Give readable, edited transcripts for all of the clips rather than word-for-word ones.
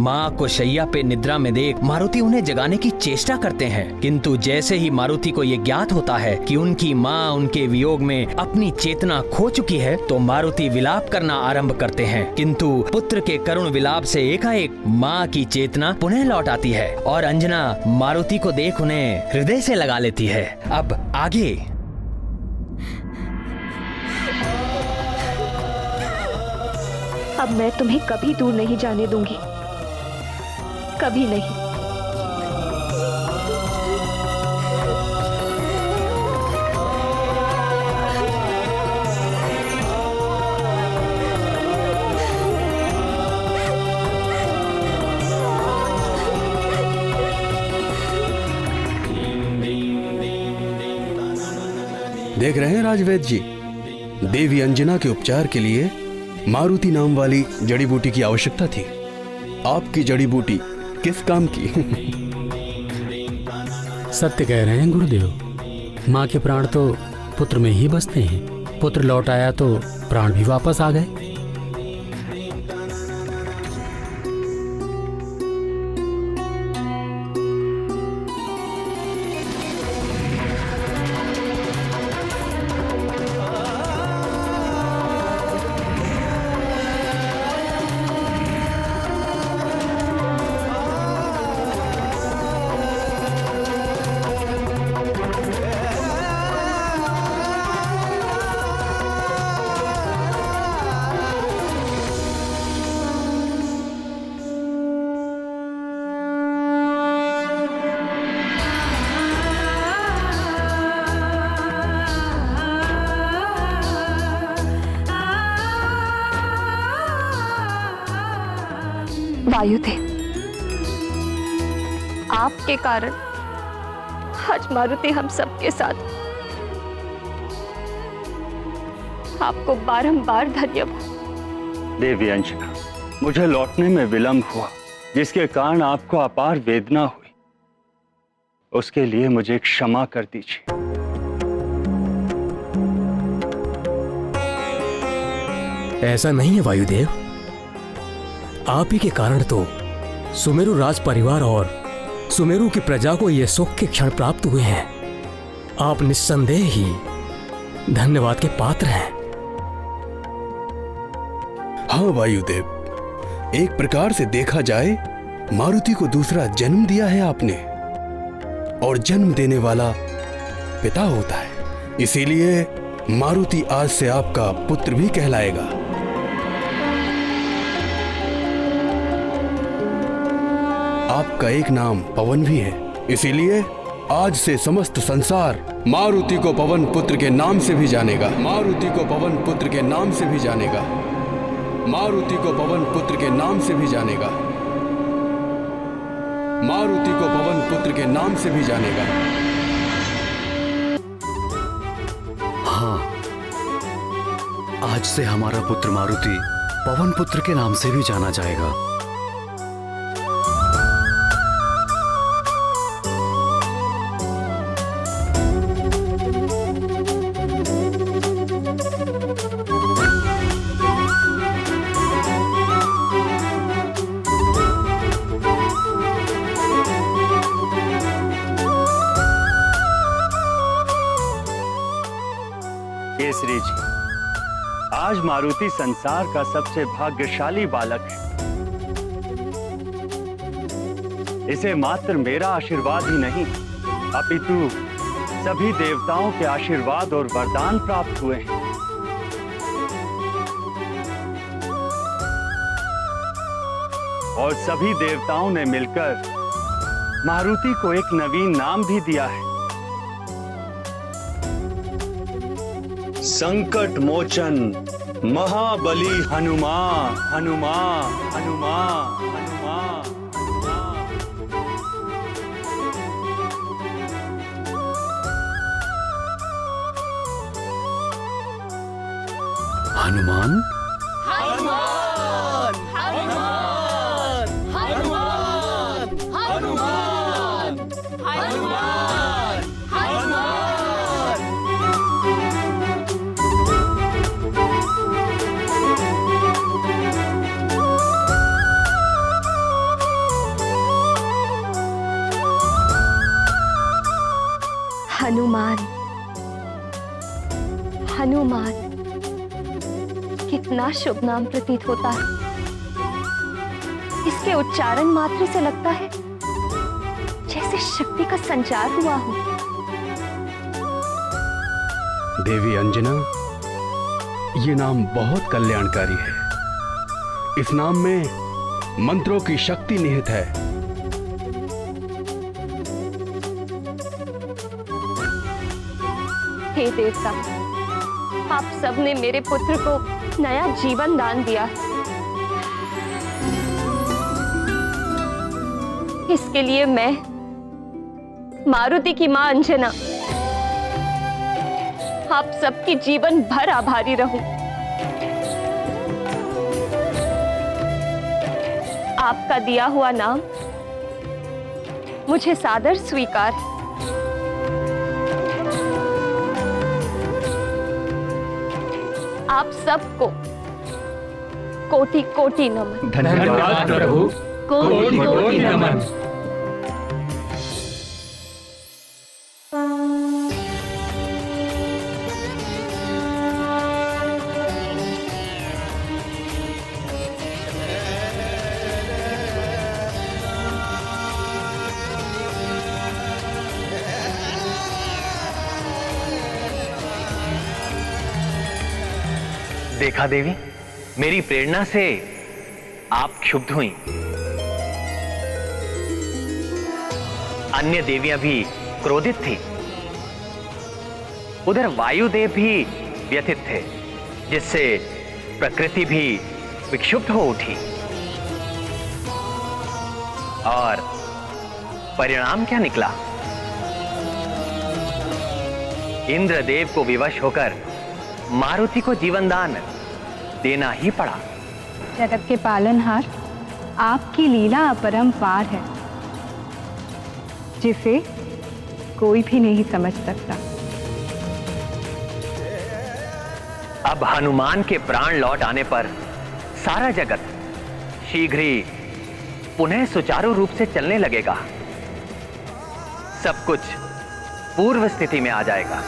माँ को शैया पे निद्रा में देख मारुति उन्हें जगाने की चेष्टा करते हैं, किंतु जैसे ही मारुति को ये ज्ञात होता है कि उनकी माँ उनके वियोग में अपनी चेतना खो चुकी है, तो मारुति विलाप करना आरंभ करते हैं। किंतु पुत्र के करुण विलाप से एकाएक माँ की चेतना पुनः लौट आती है और अंजना मारुति को देख उन्हें हृदय से लगा लेती है। अब आगे। अब मैं तुम्हें कभी दूर नहीं जाने दूंगी, कभी नहीं। देख रहे हैं राजवैद जी, देवी अंजना के उपचार के लिए मारुति नाम वाली जड़ी बूटी की आवश्यकता थी। आपकी जड़ी बूटी किस काम की? सत्य कह रहे हैं गुरुदेव, माँ के प्राण तो पुत्र में ही बसते हैं। पुत्र लौट आया तो प्राण भी वापस आ गए। वायुदेव, आपके कारण आज मारुति हम सबके साथ। आपको बारंबार धन्यवाद। देवी अंजना, मुझे लौटने में विलंब हुआ, जिसके कारण आपको अपार वेदना हुई, उसके लिए मुझे क्षमा कर दीजिए। ऐसा नहीं है वायुदेव, आप ही के कारण तो सुमेरु राज परिवार और सुमेरु की प्रजा को ये सुख के क्षण प्राप्त हुए हैं। आप निस्संदेह ही धन्यवाद के पात्र हैं। हाँ वायुदेव, एक प्रकार से देखा जाए मारुति को दूसरा जन्म दिया है आपने, और जन्म देने वाला पिता होता है, इसीलिए मारुति आज से आपका पुत्र भी कहलाएगा। आपका एक नाम पवन भी है, इसीलिए आज से समस्त संसार मारुति को पवन पुत्र के नाम से भी जानेगा। मारुति को पवन पुत्र के नाम से भी जानेगा। मारुति को पवन पुत्र के नाम से भी जानेगा। मारुति को पवन पुत्र के नाम से भी जानेगा। हाँ, आज से हमारा पुत्र मारुति पवन पुत्र के नाम से भी जाना जाएगा। केसरी जी, आज मारुति संसार का सबसे भाग्यशाली बालक है। इसे मात्र मेरा आशीर्वाद ही नहीं, अपितु सभी देवताओं के आशीर्वाद और वरदान प्राप्त हुए हैं। और सभी देवताओं ने मिलकर मारुति को एक नवीन नाम भी दिया है, संकट मोचन महाबली हनुमान। हनुमान हनुमान हनुमान हनुमान। हनुमान हनुमान हनुमान हनुमान हनुमान हनुमान। हनुमान, हनुमान, कितना शुभ नाम प्रतीत होता है। इसके उच्चारण मात्र से लगता है जैसे शक्ति का संचार हुआ हो। देवी अंजना, ये नाम बहुत कल्याणकारी है। इस नाम में मंत्रों की शक्ति निहित है। हे देवता, आप सबने मेरे पुत्र को नया जीवन दान दिया। इसके लिए मैं मारुति की मां अंजना आप सबकी जीवन भर आभारी रहूं। आपका दिया हुआ नाम मुझे सादर स्वीकार है। आप सबको कोटि कोटि नमन। धन्यवाद प्रभु, कोटि कोटि नमन। देखा देवी, मेरी प्रेरणा से आप क्षुब्ध हुई। अन्य देवियां भी क्रोधित थी। उधर वायुदेव भी व्यथित थे, जिससे प्रकृति भी विक्षुब्ध हो उठी। और परिणाम क्या निकला? इंद्रदेव को विवश होकर मारुति को जीवन दान देना ही पड़ा। जगत के पालनहार, आपकी लीला अपरंपार है, जिसे कोई भी नहीं समझ सकता। अब हनुमान के प्राण लौट आने पर सारा जगत शीघ्र ही पुनः सुचारू रूप से चलने लगेगा। सब कुछ पूर्व स्थिति में आ जाएगा।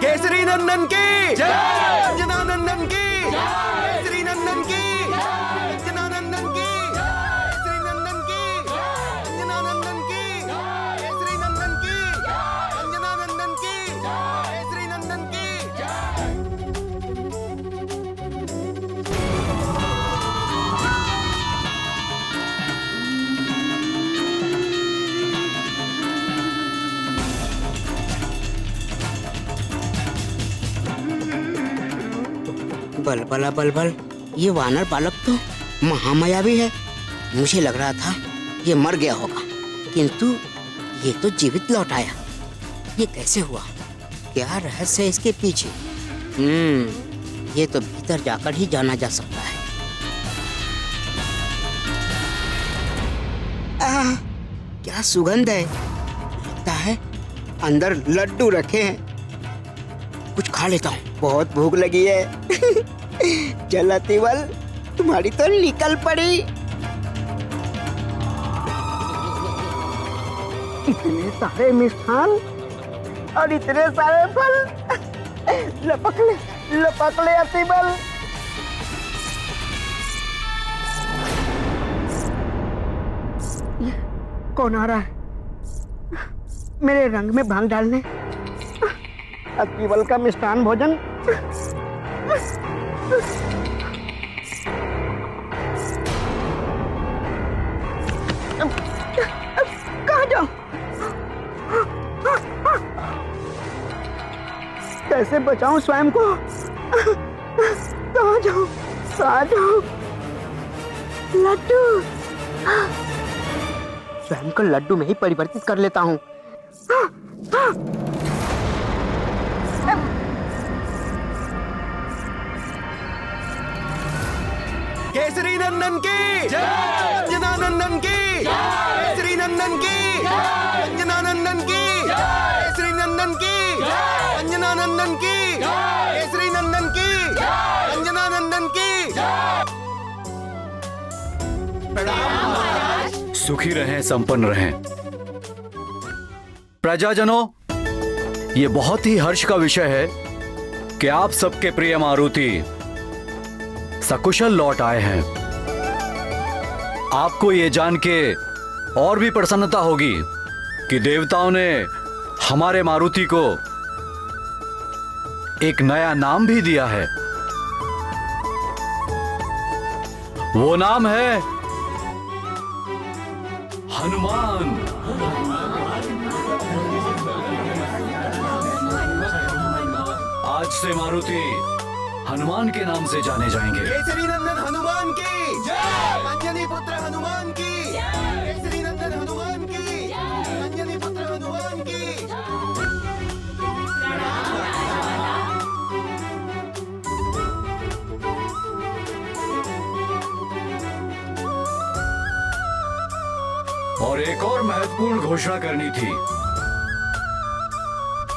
केसरी नंदन की जय, अंजना नंदन की जय, केसरी नंदन की जय, अंजना नंदन की जय, केसरी नंदन की जय, अंजना नंदन की जय, केसरी नंदन की जय, अंजना नंदन की जय, केसरी नंदन की जय। बलबला बलबल, ये वानर बालक तो महामायावी है। मुझे लग रहा था ये मर गया होगा, किंतु ये तो जीवित लौट आया। ये कैसे हुआ? क्या रहस्य है इसके पीछे? ये तो भीतर जाकर ही जाना जा सकता है। क्या सुगंध है! लगता है अंदर लड्डू रखे हैं। कुछ खा लेता हूँ, बहुत भूख लगी है। चल अतिबल, तुम्हारी तो निकल पड़ी। इतने सारे मिष्ठान और इतने सारे फल। लपक ले अतिबल। कौन आ रहा है मेरे रंग में भांग डालने? अतिबल का मिष्ठान भोजन। कहाँ जाऊं? कैसे बचाऊं स्वयं को? कहाँ जाऊं? लड्डू। स्वयं को लड्डू में ही परिवर्तित कर लेता हूँ। केसरी नंदन की जय, अंजना नंदन की जय, केसरी नंदन की जय, अंजना नंदन की जय, केसरी नंदन की जय, अंजना नंदन की जय, केसरी नंदन की जय, अंजना नंदन की जय। प्रणाम महाराज। सुखी रहें, संपन्न रहें। प्रजाजनों, ये बहुत ही हर्ष का विषय है कि आप सबके प्रिय मारुति सकुशल लौट आए हैं। आपको ये जान के और भी प्रसन्नता होगी कि देवताओं ने हमारे मारुति को एक नया नाम भी दिया है। वो नाम है हनुमान। आज से मारुति हनुमान के नाम से जाने जाएंगे। केसरी नंदन हनुमान की जय, अंजनी पुत्र हनुमान की जय, केसरी नंदन हनुमान की जय, अंजनी पुत्र हनुमान की। और एक और महत्वपूर्ण घोषणा करनी थी।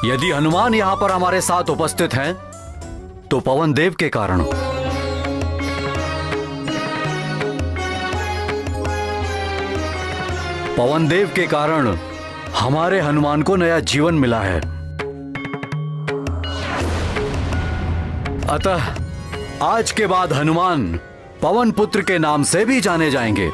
यदि हनुमान यहां पर हमारे साथ उपस्थित हैं, तो पवन देव के कारण। पवन देव के कारण हमारे हनुमान को नया जीवन मिला है। अतः आज के बाद हनुमान पवन पुत्र के नाम से भी जाने जाएंगे।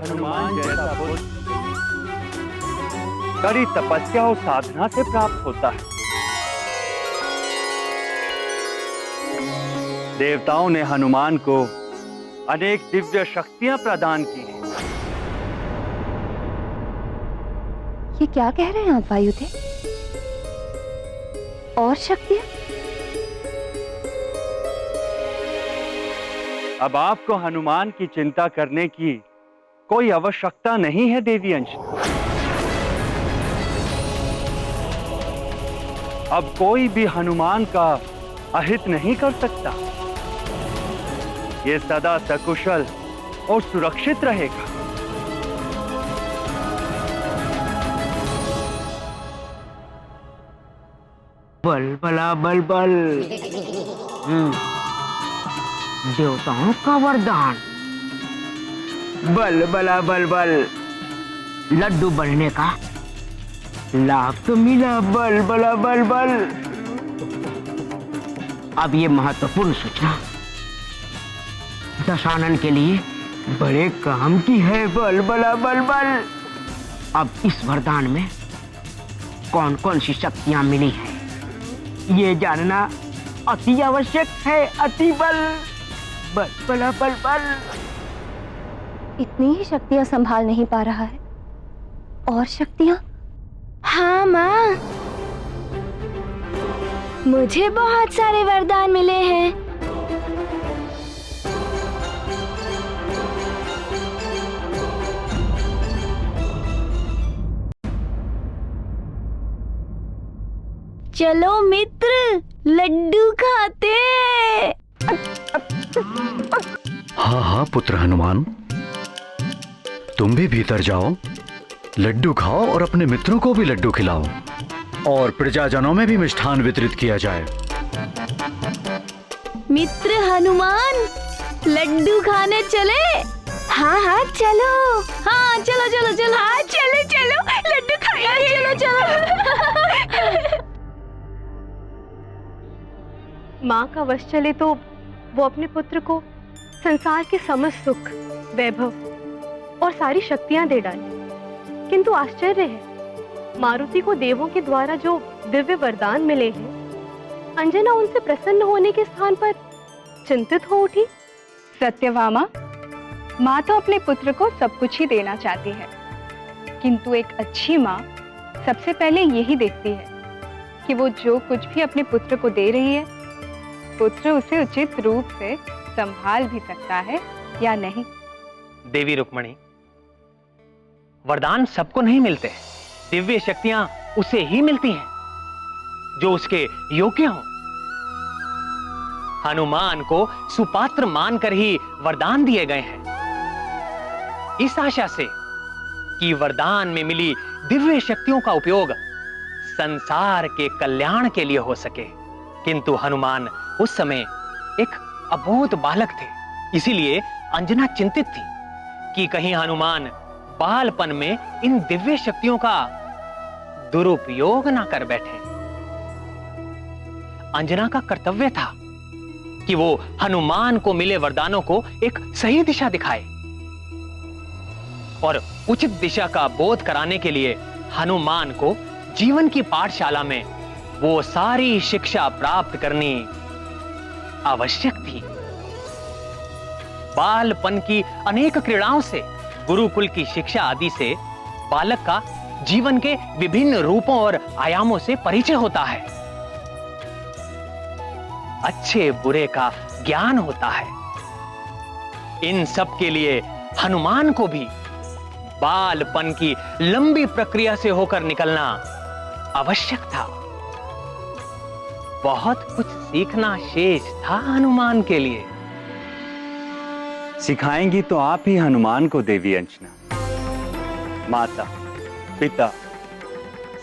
हनुमान जैसा पुत्र कड़ी तपस्या और साधना से प्राप्त होता है। देवताओं ने हनुमान को अनेक दिव्य शक्तियां प्रदान की हैं। ये क्या कह रहे हैं आप वायुदेव? और शक्तियां? अब आपको हनुमान की चिंता करने की कोई आवश्यकता नहीं है देवी अंश। अब कोई भी हनुमान का अहित नहीं कर सकता। ये सदा सकुशल और सुरक्षित रहेगा। बल बला बल बल। देवताओं का वरदान। बल बला बल बल। लड्डू बनने का लाभ तो मिला। बल बला बल बल। अब ये महत्वपूर्ण सूचना दशानन के लिए बड़े काम की है। बल बला बल बल। अब इस वरदान में कौन कौन सी शक्तियां मिली है, ये जानना अति आवश्यक है। अति बल। बल बला बल बल। इतनी ही शक्तियां संभाल नहीं पा रहा है। और शक्तियां? हाँ माँ, मुझे बहुत सारे वरदान मिले हैं। चलो मित्र, लड्डू खाते। हाँ हाँ पुत्र हनुमान, तुम भी भीतर जाओ, लड्डू खाओ और अपने मित्रों को भी लड्डू खिलाओ और प्रजाजनों में भी मिष्ठान वितरित किया जाए। मित्र हनुमान, लड्डू खाने चले? हाँ हाँ चलो। हाँ चलो चलो चलो। हाँ चलो चलो, लड्डू खाएंगे। चलो चलो। माँ का वश चले तो वो अपने पुत्र को संसार के समस्त सुख, वैभव और सारी शक्तियां दे डाले। किंतु आश्चर्य है, मारुति को देवों के द्वारा जो दिव्य वरदान मिले हैं, अंजना उनसे प्रसन्न होने के स्थान पर चिंतित हो उठी। सत्यभामा, माँ तो अपने पुत्र को सब कुछ ही देना चाहती है, किंतु एक अच्छी माँ सबसे पहले यही देखती है कि वो जो कुछ भी अपने पुत्र को दे रही है, पुत्र उसे उचित रूप से संभाल भी सकता है या नहीं। देवी रुक्मणी, वरदान सबको नहीं मिलते हैं। दिव्य शक्तियां उसे ही मिलती हैं जो उसके योग्य हों। हनुमान को सुपात्र मानकर ही वरदान दिए गए हैं, इस आशा से कि वरदान में मिली दिव्य शक्तियों का उपयोग संसार के कल्याण के लिए हो सके। किंतु हनुमान उस समय एक अबोध बालक थे, इसीलिए अंजना चिंतित थी कि कहीं हनुमान बालपन में इन दिव्य शक्तियों का दुरुपयोग ना कर बैठे। अंजना का कर्तव्य था कि वो हनुमान को मिले वरदानों को एक सही दिशा दिखाए और उचित दिशा का बोध कराने के लिए हनुमान को जीवन की पाठशाला में वो सारी शिक्षा प्राप्त करनी आवश्यक थी। बालपन की अनेक क्रीड़ाओं से, गुरुकुल की शिक्षा आदि से बालक का जीवन के विभिन्न रूपों और आयामों से परिचय होता है, अच्छे बुरे का ज्ञान होता है। इन सब के लिए हनुमान को भी बालपन की लंबी प्रक्रिया से होकर निकलना आवश्यक था। बहुत कुछ सीखना शेष था हनुमान के लिए। सिखाएंगी तो आप ही हनुमान को देवी अंजना। माता पिता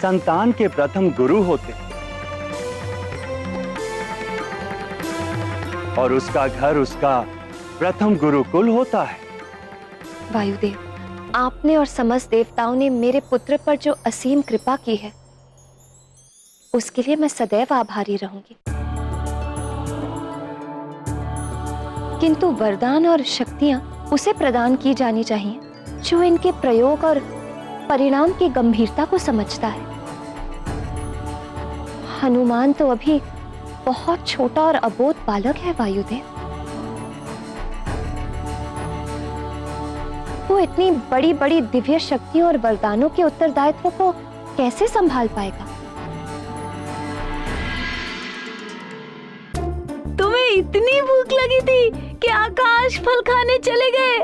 संतान के प्रथम गुरु होते और उसका घर उसका प्रथम गुरुकुल होता है। वायुदेव, आपने और समस्त देवताओं ने मेरे पुत्र पर जो असीम कृपा की है, उसके लिए मैं सदैव आभारी रहूंगी। किंतु वरदान और शक्तियां उसे प्रदान की जानी चाहिए जो इनके प्रयोग और परिणाम की गंभीरता को समझता है। हनुमान तो अभी बहुत छोटा और अबोध बालक है वायुदेव। वो इतनी बड़ी बड़ी दिव्य शक्तियों और वरदानों के उत्तरदायित्व को कैसे संभाल पाएगा? तुम्हें इतनी भूख लगी थी कि आकाश फल खाने चले गए।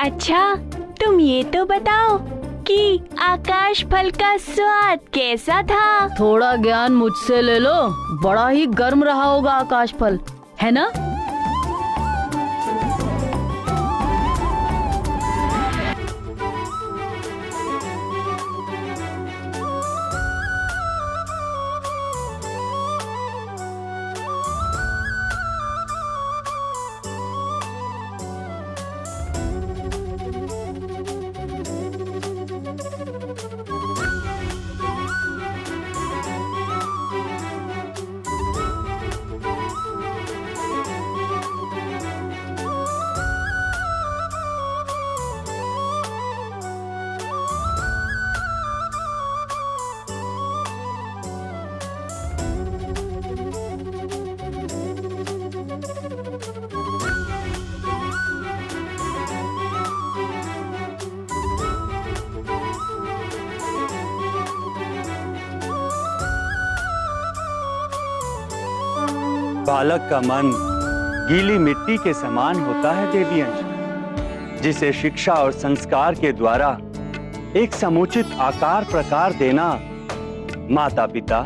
अच्छा, तुम ये तो बताओ कि आकाश फल का स्वाद कैसा था? थोड़ा ज्ञान मुझसे ले लो, बड़ा ही गर्म रहा होगा आकाश फल, है ना? बालक का मन गीली मिट्टी के समान होता है देवी अंजना, जिसे शिक्षा और संस्कार के द्वारा एक समुचित आकार प्रकार देना माता पिता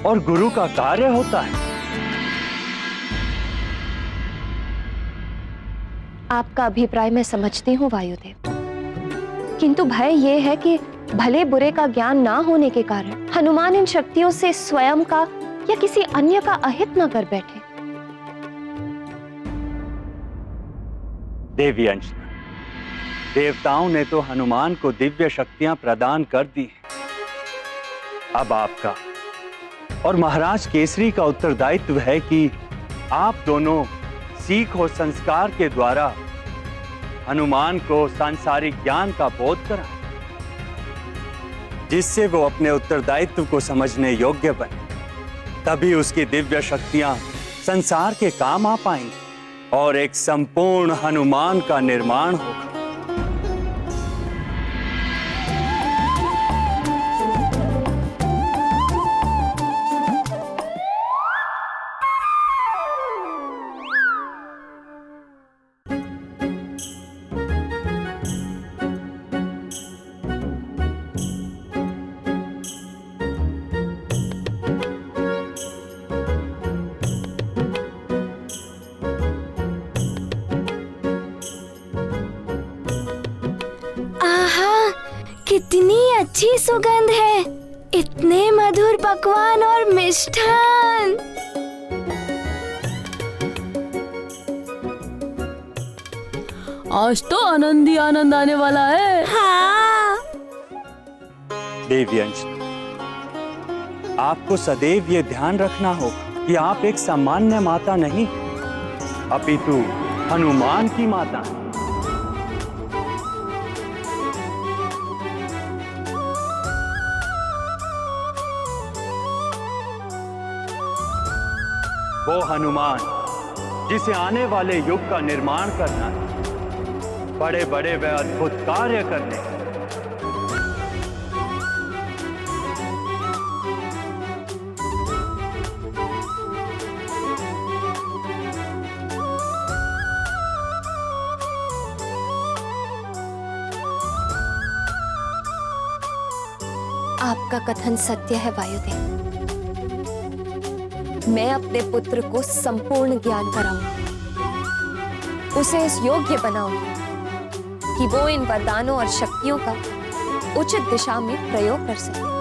और गुरु का कार्य होता है। आपका अभिप्राय मैं समझती हूँ वायुदेव, किंतु भय ये है कि भले बुरे का ज्ञान ना होने के कारण हनुमान इन शक्तियों से स्वयं का या किसी अन्य का अहित न कर बैठे। देवी अंजना, देवताओं ने तो हनुमान को दिव्य शक्तियां प्रदान कर दी। अब आपका और महाराज केसरी का उत्तरदायित्व है कि आप दोनों सीख और संस्कार के द्वारा हनुमान को सांसारिक ज्ञान का बोध कराएं, जिससे वो अपने उत्तरदायित्व को समझने योग्य बने। तभी उसकी दिव्य शक्तियां संसार के काम आ पाएंगी और एक संपूर्ण हनुमान का निर्माण होगा। अच्छी सुगंध है, इतने मधुर पकवान और मिष्ठान। आज तो आनंद ही आनंद आने वाला है। हाँ। देवी अंजना, आपको सदैव ये ध्यान रखना होगा कि आप एक सामान्य माता नहीं, अपितु हनुमान की माता हैं। वो हनुमान जिसे आने वाले युग का निर्माण करना है, बड़े बड़े व अद्भुत कार्य करने हैं। आपका कथन सत्य है वायुदेव। मैं अपने पुत्र को संपूर्ण ज्ञान कराऊं, उसे इस योग्य बनाऊं कि वो इन वरदानों और शक्तियों का उचित दिशा में प्रयोग कर सके।